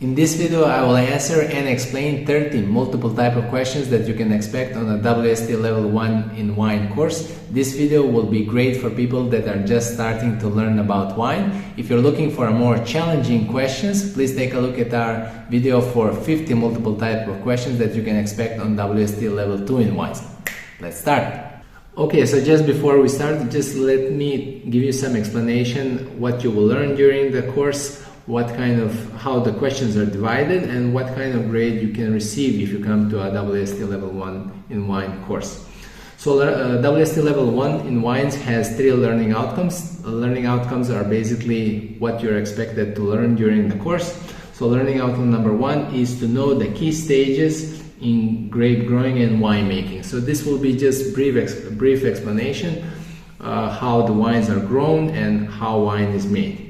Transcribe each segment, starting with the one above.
In this video, I will answer and explain 30 multiple type of questions that you can expect on a WSET Level 1 in wine course. This video will be great for people that are just starting to learn about wine. If you're looking for more challenging questions, please take a look at our video for 50 multiple type of questions that you can expect on WSET Level 2 in wines. Let's start. Okay, so just before we start, just let me give you some explanation what you will learn during the course, how the questions are divided, and what kind of grade you can receive if you come to a WSET Level 1 in wine course. So WSET Level 1 in wines has 3 learning outcomes. Learning outcomes are basically what you're expected to learn during the course. So learning outcome number 1 is to know the key stages in grape growing and winemaking. So this will be just brief explanation how the wines are grown and how wine is made.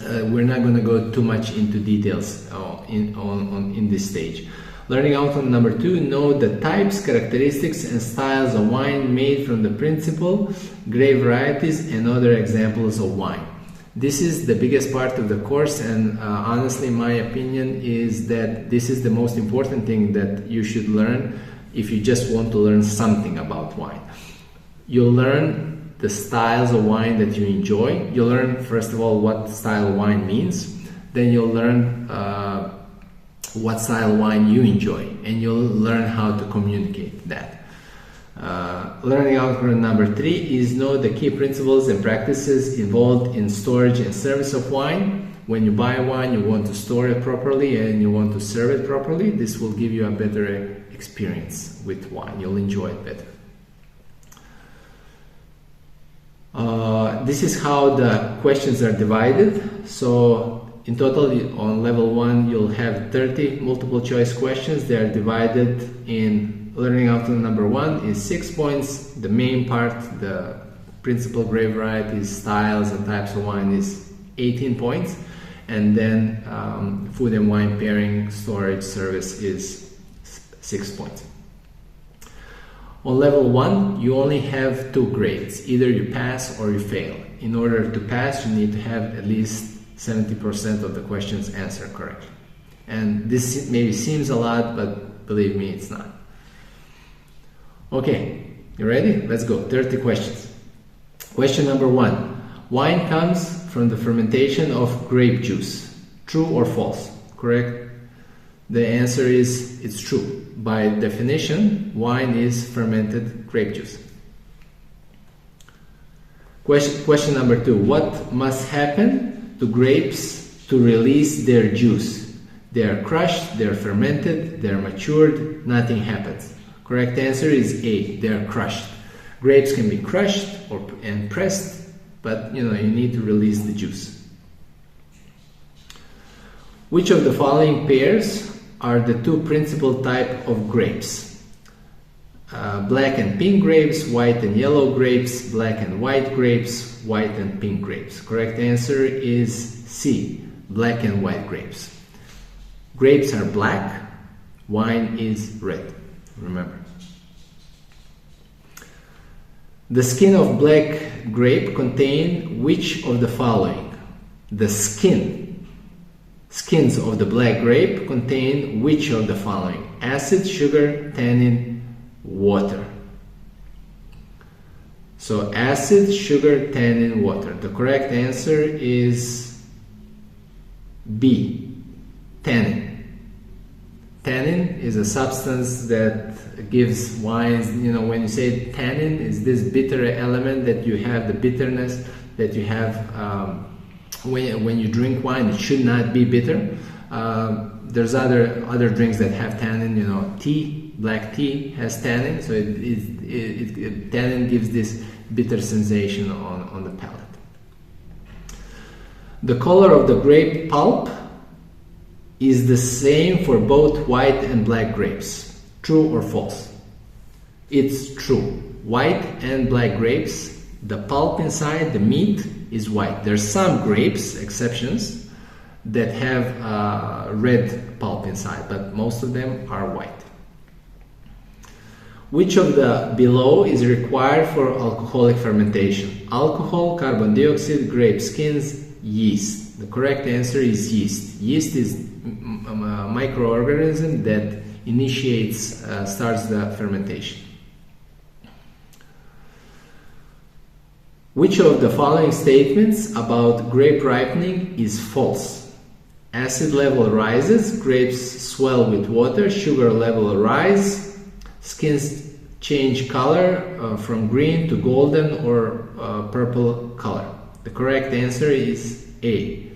We're not going to go too much into details in this stage. Learning outcome number 2, know the types, characteristics and styles of wine made from the principal, grape varieties and other examples of wine. This is the biggest part of the course, and honestly my opinion is that this is the most important thing that you should learn if you just want to learn something about wine. You'll learn the styles of wine that you enjoy. You'll learn, first of all, what style of wine means. Then you'll learn what style of wine you enjoy, and you'll learn how to communicate that. Learning outcome number 3 is know the key principles and practices involved in storage and service of wine. When you buy wine, you want to store it properly and you want to serve it properly. This will give you a better experience with wine. You'll enjoy it better. This is how the questions are divided. So in total on level 1 you'll have 30 multiple choice questions. They are divided in learning outcome number 1 is 6 points. The main part, the principal grape varieties, styles and types of wine, is 18 points. And then food and wine pairing, storage, service is 6 points. On level 1, you only have 2 grades. Either you pass or you fail. In order to pass, you need to have at least 70% of the questions answered correctly. And this maybe seems a lot, but believe me, it's not. Okay, you ready? Let's go. 30 questions. Question number 1. Wine comes from the fermentation of grape juice. True or false? Correct? The answer is it's true. By definition, wine is fermented grape juice. Question number 2. What must happen to grapes to release their juice? They are crushed, they are fermented, they are matured, nothing happens. Correct answer is A. They are crushed. Grapes can be crushed and pressed, but you need to release the juice. Which of the following pairs are the 2 principal type of grapes? Black and pink grapes, white and yellow grapes, black and white grapes, white and pink grapes. Correct answer is C. Black and white grapes. Grapes are black, wine is red. Remember. The skin of black grape contain which of the following? The skins of the black grape contain which of the following? Acid, sugar, tannin, water. So acid, sugar, tannin, water. The correct answer is B. Tannin. Tannin is a substance that gives wines, when you say tannin, is this bitter element that you have, the bitterness that you have when you drink wine. It should not be bitter. There's other drinks that have tannin, tea, black tea has tannin, so tannin gives this bitter sensation on the palate. The color of the grape pulp is the same for both white and black grapes. True or false? It's true. White and black grapes, the pulp inside, the meat, is white. There's some grapes, exceptions, that have red pulp inside, but most of them are white. Which of the below is required for alcoholic fermentation? Alcohol, carbon dioxide, grape skins, yeast. The correct answer is yeast. Yeast is microorganism that starts the fermentation. Which of the following statements about grape ripening is false? Acid level rises, grapes swell with water, sugar level rise, skins change color from green to golden or purple color. The correct answer is A.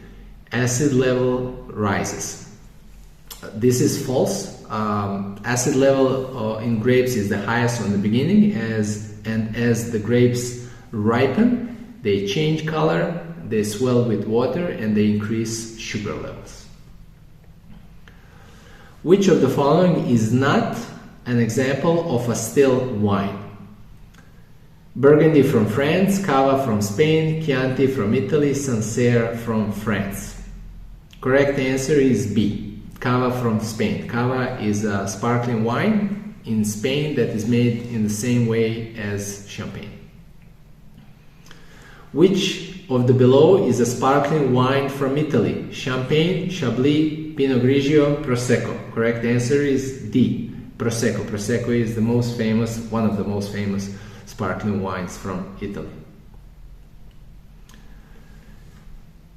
Acid level rises. This is false. Acid level in grapes is the highest on the beginning, and as the grapes ripen, they change color, they swell with water, and they increase sugar levels. Which of the following is not an example of a still wine? Burgundy from France, Cava from Spain, Chianti from Italy, Sancerre from France. Correct answer is B. Cava from Spain. Cava is a sparkling wine in Spain that is made in the same way as champagne. Which of the below is a sparkling wine from Italy? Champagne, Chablis, Pinot Grigio, Prosecco. Correct answer is D. Prosecco. Prosecco is one of the most famous sparkling wines from Italy.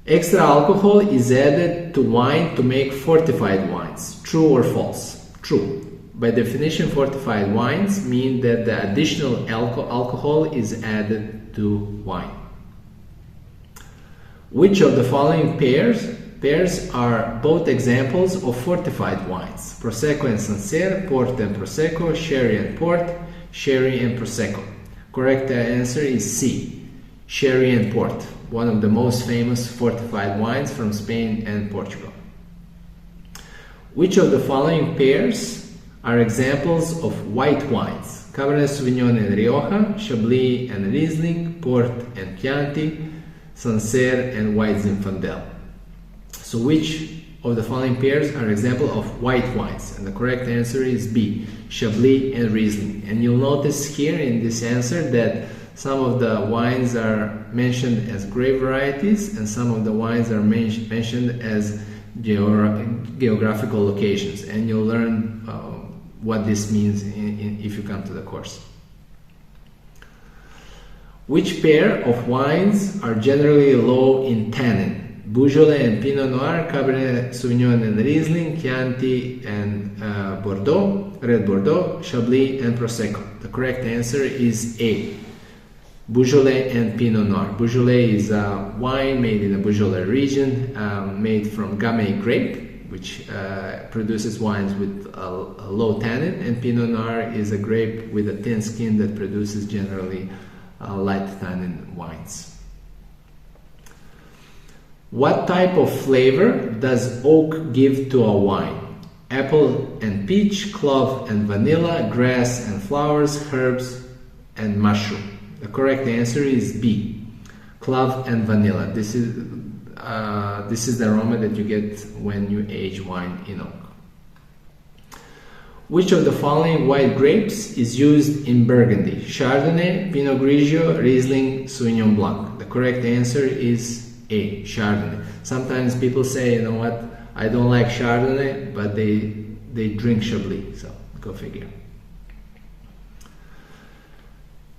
Extra alcohol is added to wine to make fortified wines. True or false? True. By definition, fortified wines mean that the additional alcohol is added to wine. Which of the following pairs are both examples of fortified wines? Prosecco and Sancerre, Port and Prosecco, Sherry and Port, Sherry and Prosecco. Correct answer is C. Sherry and Port, one of the most famous fortified wines from Spain and Portugal. Which of the following pairs are examples of white wines? Cabernet Sauvignon and Rioja, Chablis and Riesling, Port and Chianti, Sancerre and White Zinfandel. So which of the following pairs are example of white wines? And the correct answer is B, Chablis and Riesling. And you'll notice here in this answer that some of the wines are mentioned as grape varieties and some of the wines are mentioned as geographical locations. And you'll learn what this means if you come to the course. Which pair of wines are generally low in tannin? Beaujolais and Pinot Noir, Cabernet Sauvignon and Riesling, Chianti and Red Bordeaux, Chablis and Prosecco. The correct answer is A. Beaujolais and Pinot Noir. Beaujolais is a wine made in the Beaujolais region, made from Gamay grape, which produces wines with a low tannin, and Pinot Noir is a grape with a thin skin that produces generally light tannin wines. What type of flavor does oak give to a wine? Apple and peach, clove and vanilla, grass and flowers, herbs and mushroom. The correct answer is B, clove and vanilla. This is the aroma that you get when you age wine in oak. Which of the following white grapes is used in Burgundy? Chardonnay, Pinot Grigio, Riesling, Sauvignon Blanc. The correct answer is A, Chardonnay. Sometimes people say, you know what, I don't like Chardonnay, but they drink Chablis, so go figure.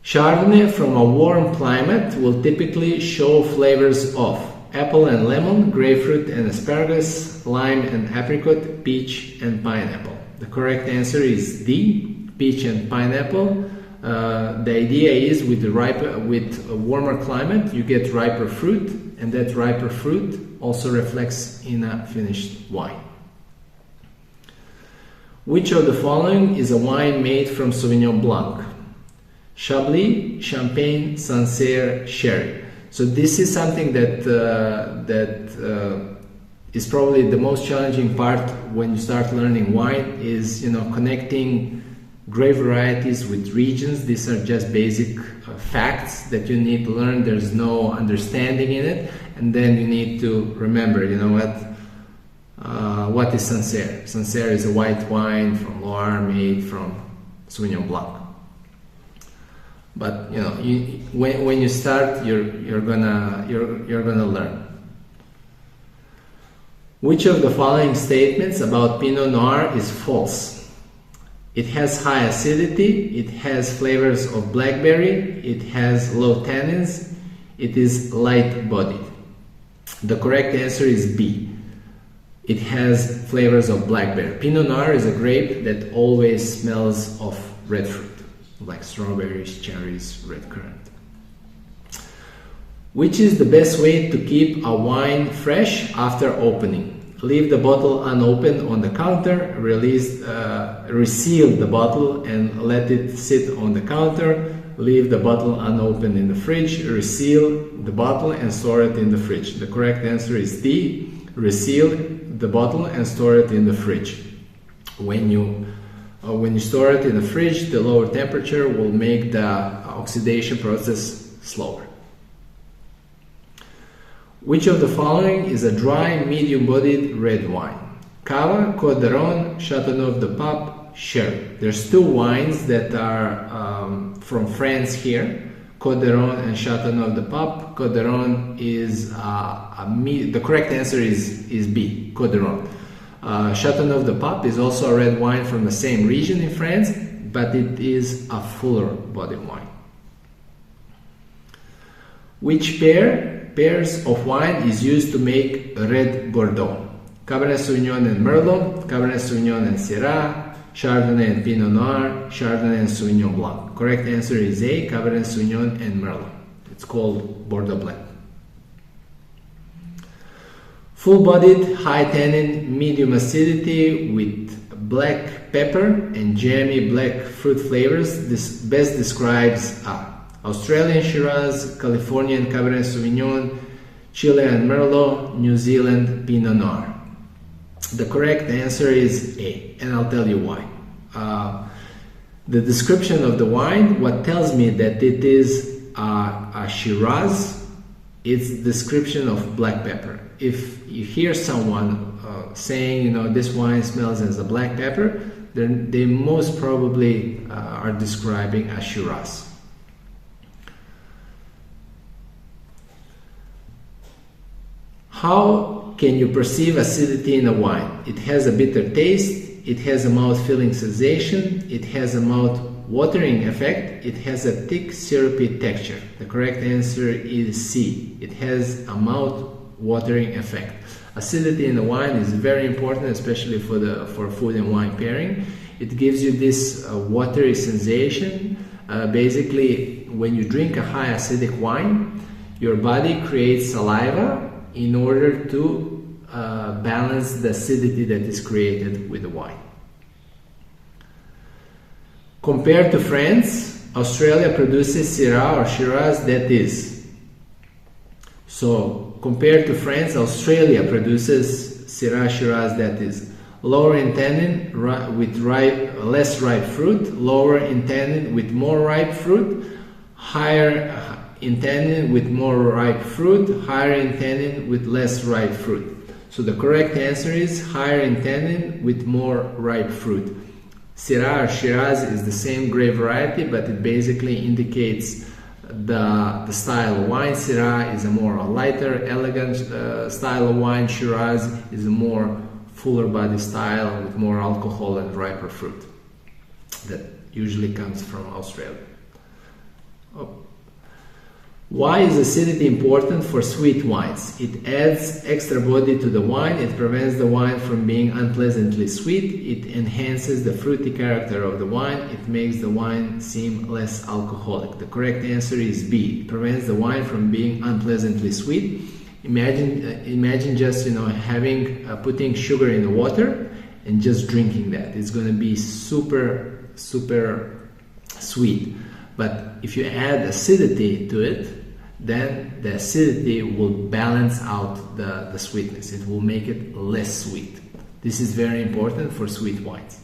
Chardonnay from a warm climate will typically show flavors of apple and lemon, grapefruit and asparagus, lime and apricot, peach and pineapple. The correct answer is D, peach and pineapple. The idea is with a warmer climate, you get riper fruit, and that riper fruit also reflects in a finished wine. Which of the following is a wine made from Sauvignon Blanc? Chablis, Champagne, Sancerre, Sherry. So this is something that is probably the most challenging part when you start learning wine, is connecting grape varieties with regions. These are just basic facts that you need to learn. There's no understanding in it, and then you need to remember, what is Sancerre? Sancerre is a white wine from Loire made from Sauvignon Blanc. But when you start, you're gonna learn. Which of the following statements about Pinot Noir is false? It has high acidity, it has flavors of blackberry, it has low tannins, it is light-bodied. The correct answer is B. It has flavors of blackberry. Pinot Noir is a grape that always smells of red fruit, like strawberries, cherries, red currant. Which is the best way to keep a wine fresh after opening? Leave the bottle unopened on the counter, reseal the bottle and let it sit on the counter, leave the bottle unopened in the fridge, reseal the bottle and store it in the fridge. The correct answer is D. Reseal the bottle and store it in the fridge. When you store it in the fridge, the lower temperature will make the oxidation process slower. Which of the following is a dry, medium-bodied red wine? Cava, Côte d'Aron, Châteauneuf-du-Pape, Sherry. There's two wines that are from France here, Côte d'Aron and Châteauneuf-du-Pape. Côte d'Aron is the correct answer is B, Côte d'Aron. Châteauneuf-du-Pape is also a red wine from the same region in France, but it is a fuller bodied wine. Which pairs of wine is used to make red Bordeaux? Cabernet Sauvignon and Merlot, Cabernet Sauvignon and Syrah, Chardonnay and Pinot Noir, Chardonnay and Sauvignon Blanc. Correct answer is A, Cabernet Sauvignon and Merlot. It's called Bordeaux blend. Full-bodied, high tannin, medium acidity with black pepper and jammy black fruit flavors. This best describes Australian Shiraz, Californian Cabernet Sauvignon, Chilean Merlot, New Zealand Pinot Noir. The correct answer is A, and I'll tell you why. The description of the wine, what tells me that it is a Shiraz, it's description of black pepper. If you hear someone saying, this wine smells as a black pepper, then they most probably are describing a Shiraz. How can you perceive acidity in a wine? It has a bitter taste, it has a mouth-filling sensation, it has a mouth-watering effect, it has a thick syrupy texture. The correct answer is C. It has a mouth-watering effect. Acidity in the wine is very important, especially for food and wine pairing. It gives you this watery sensation. Basically, when you drink a high acidic wine, your body creates saliva in order to balance the acidity that is created with the wine. Compared to France, Australia produces Syrah or Shiraz that is. So, compared to France, Australia produces Syrah Shiraz that is lower in tannin with less ripe fruit, lower in tannin with more ripe fruit, higher in tannin with more ripe fruit, higher in tannin with less ripe fruit. So the correct answer is higher in tannin with more ripe fruit. Syrah or Shiraz is the same grape variety, but it basically indicates the style of wine. Syrah is a more lighter, elegant style of wine. Shiraz is a more fuller body style with more alcohol and riper fruit. That usually comes from Australia. Why is acidity important for sweet wines? It adds extra body to the wine, it prevents the wine from being unpleasantly sweet, it enhances the fruity character of the wine, it makes the wine seem less alcoholic. The correct answer is B. It prevents the wine from being unpleasantly sweet. Imagine just putting sugar in the water and just drinking that. It's going to be super sweet. But if you add acidity to it, then the acidity will balance out the sweetness. It will make it less sweet. This is very important for sweet wines.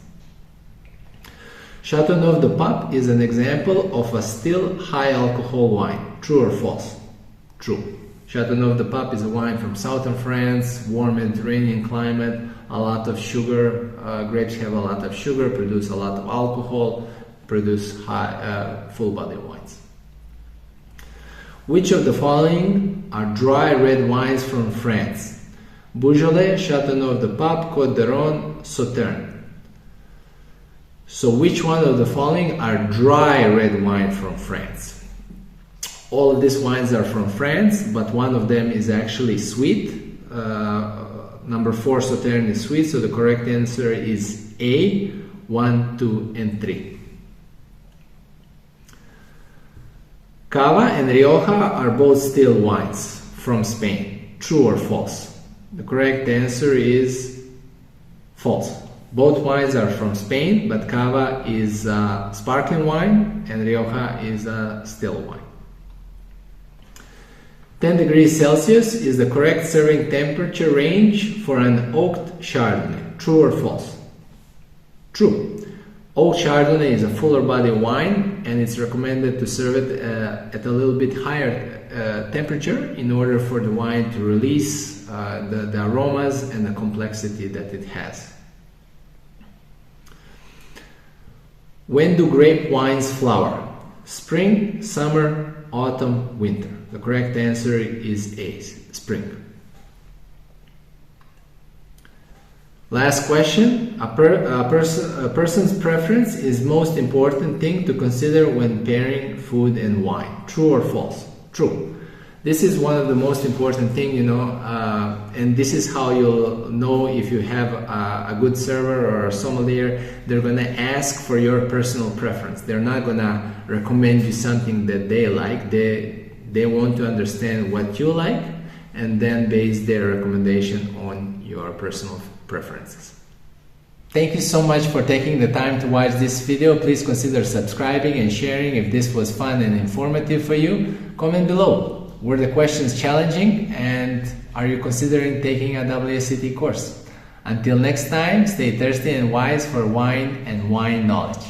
Châteauneuf-du-Pape is an example of a still high alcohol wine. True or false? True. Châteauneuf-du-Pape is a wine from southern France, warm Mediterranean climate, a lot of sugar. Grapes have a lot of sugar, produce a lot of alcohol, produce high, full-body wines. Which of the following are dry red wines from France? Beaujolais, Châteauneuf de Pape, Côte d'Aron, Sauternes. So which one of the following are dry red wine from France? All of these wines are from France, but one of them is actually sweet. Number 4, Sauternes, is sweet, so the correct answer is A, 1, 2, and 3. Cava and Rioja are both still wines from Spain. True or false? The correct answer is false. Both wines are from Spain, but Cava is sparkling wine and Rioja is still wine. 10 degrees Celsius is the correct serving temperature range for an oaked Chardonnay. True or false? True. Oaked Chardonnay is a fuller body wine and it's recommended to serve it at a little bit higher temperature in order for the wine to release the aromas and the complexity that it has. When do grape wines flower? Spring, summer, autumn, winter. The correct answer is A, spring. Last question. A person's preference is most important thing to consider when pairing food and wine. True or false? True. This is one of the most important thing, and this is how you'll know if you have a good server or a sommelier. They're going to ask for your personal preference. They're not going to recommend you something that they like. They want to understand what you like and then base their recommendation on your personal preferences. Thank you so much for taking the time to watch this video. Please consider subscribing and sharing if this was fun and informative for you. Comment below. Were the questions challenging and are you considering taking a WSET course? Until next time, stay thirsty and wise for wine and wine knowledge.